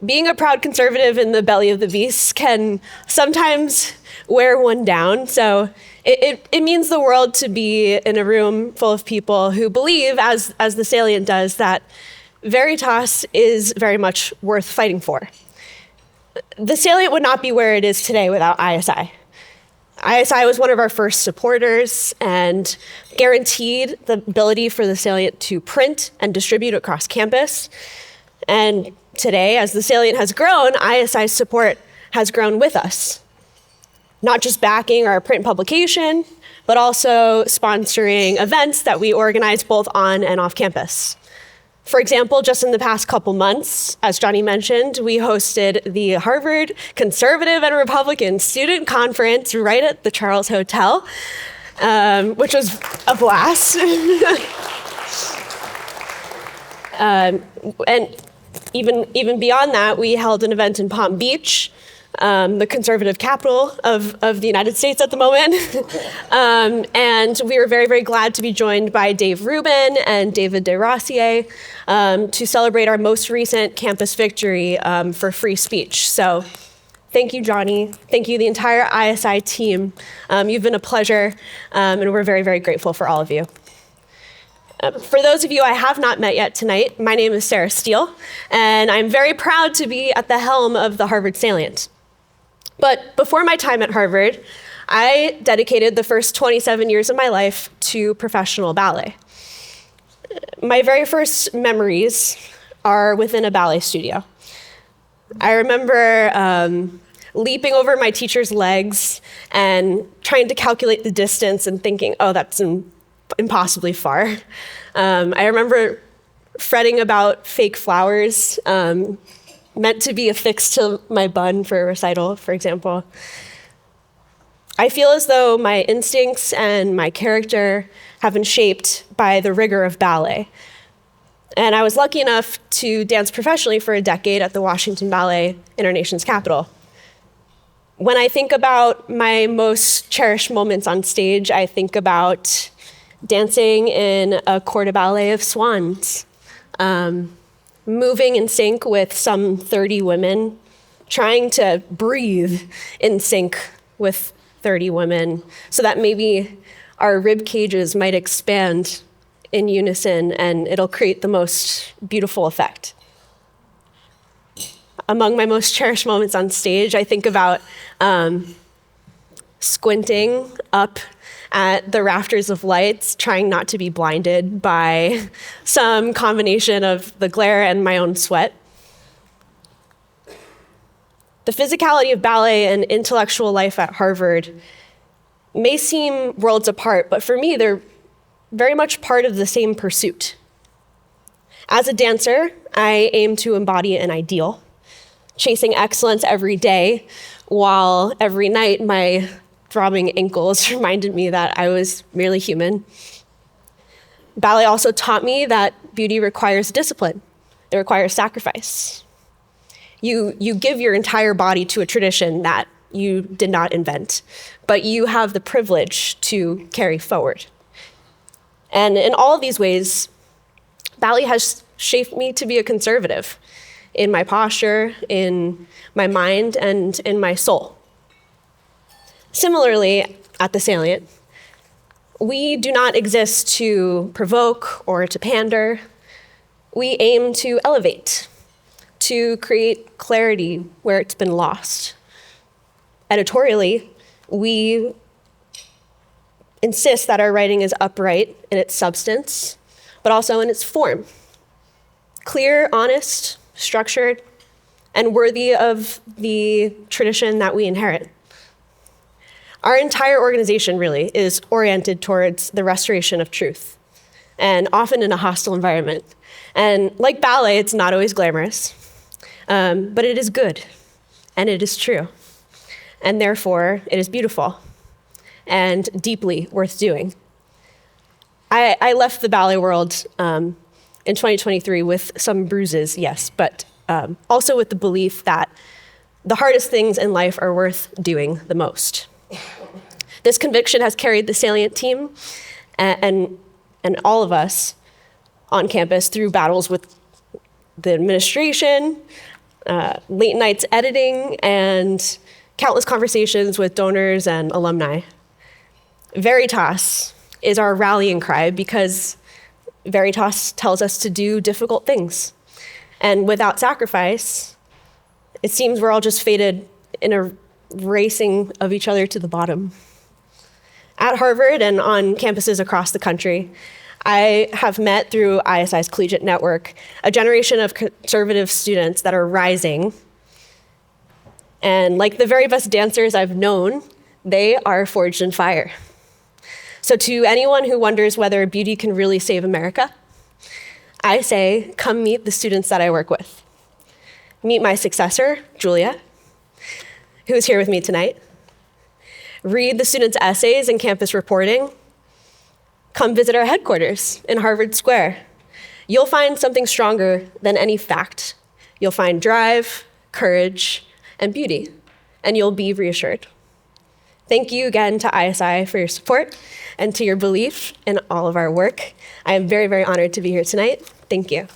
being a proud conservative in the belly of the beast can sometimes wear one down. So it means the world to be in a room full of people who believe, as the Salient does, that Veritas is very much worth fighting for. The Salient would not be where it is today without ISI. ISI was one of our first supporters and guaranteed the ability for the Salient to print and distribute across campus. And today, as the Salient has grown, ISI's support has grown with us. Not just backing our print publication, but also sponsoring events that we organize both on and off campus. For example, just in the past couple months, as Johnny mentioned, we hosted the Harvard Conservative and Republican Student Conference right at the Charles Hotel, which was a blast. And even beyond that, we held an event in Palm Beach, the conservative capital of the United States at the moment. And we were very, very glad to be joined by Dave Rubin and David DeRossier to celebrate our most recent campus victory for free speech. So thank you, Johnny. Thank you, the entire ISI team. You've been a pleasure, and we're very, very grateful for all of you. For those of you I have not met yet tonight, my name is Sarah Steele, and I'm very proud to be at the helm of the Harvard Salient. But before my time at Harvard, I dedicated the first 27 years of my life to professional ballet. My very first memories are within a ballet studio. I remember leaping over my teacher's legs and trying to calculate the distance and thinking, oh, that's impossibly far. I remember fretting about fake flowers meant to be affixed to my bun for a recital, for example. I feel as though my instincts and my character have been shaped by the rigor of ballet. And I was lucky enough to dance professionally for a decade at the Washington Ballet in our nation's capital. When I think about my most cherished moments on stage, I think about dancing in a corps de ballet of swans, moving in sync with some 30 women, trying to breathe in sync with 30 women so that maybe our rib cages might expand in unison and it'll create the most beautiful effect. Among my most cherished moments on stage, I think about squinting up at the rafters of lights, trying not to be blinded by some combination of the glare and my own sweat. The physicality of ballet and intellectual life at Harvard may seem worlds apart, but for me, they're very much part of the same pursuit. As a dancer, I aim to embody an ideal, chasing excellence every day, while every night my throbbing ankles reminded me that I was merely human. Ballet also taught me that beauty requires discipline. It requires sacrifice. You give your entire body to a tradition that you did not invent, but you have the privilege to carry forward. And in all of these ways, ballet has shaped me to be a conservative in my posture, in my mind, and in my soul. Similarly, at the Salient, we do not exist to provoke or to pander. We aim to elevate, to create clarity where it's been lost. Editorially, we insist that our writing is upright in its substance, but also in its form. Clear, honest, structured, and worthy of the tradition that we inherit. Our entire organization really is oriented towards the restoration of truth, and often in a hostile environment. And like ballet, it's not always glamorous, but it is good, and it is true. And therefore, it is beautiful and deeply worth doing. I left the ballet world in 2023 with some bruises, yes, but also with the belief that the hardest things in life are worth doing the most. This conviction has carried the Salient team and all of us on campus through battles with the administration, late nights editing, and countless conversations with donors and alumni. Veritas is our rallying cry because Veritas tells us to do difficult things. And without sacrifice, it seems we're all just fated in a racing of each other to the bottom. At Harvard and on campuses across the country, I have met through ISI's collegiate network a generation of conservative students that are rising. And like the very best dancers I've known, they are forged in fire. So to anyone who wonders whether beauty can really save America, I say, come meet the students that I work with. Meet my successor, Julia, who's here with me tonight. Read the students' essays and campus reporting. Come visit our headquarters in Harvard Square. You'll find something stronger than any fact. You'll find drive, courage, and beauty, and you'll be reassured. Thank you again to ISI for your support and to your belief in all of our work. I am very, very honored to be here tonight. Thank you.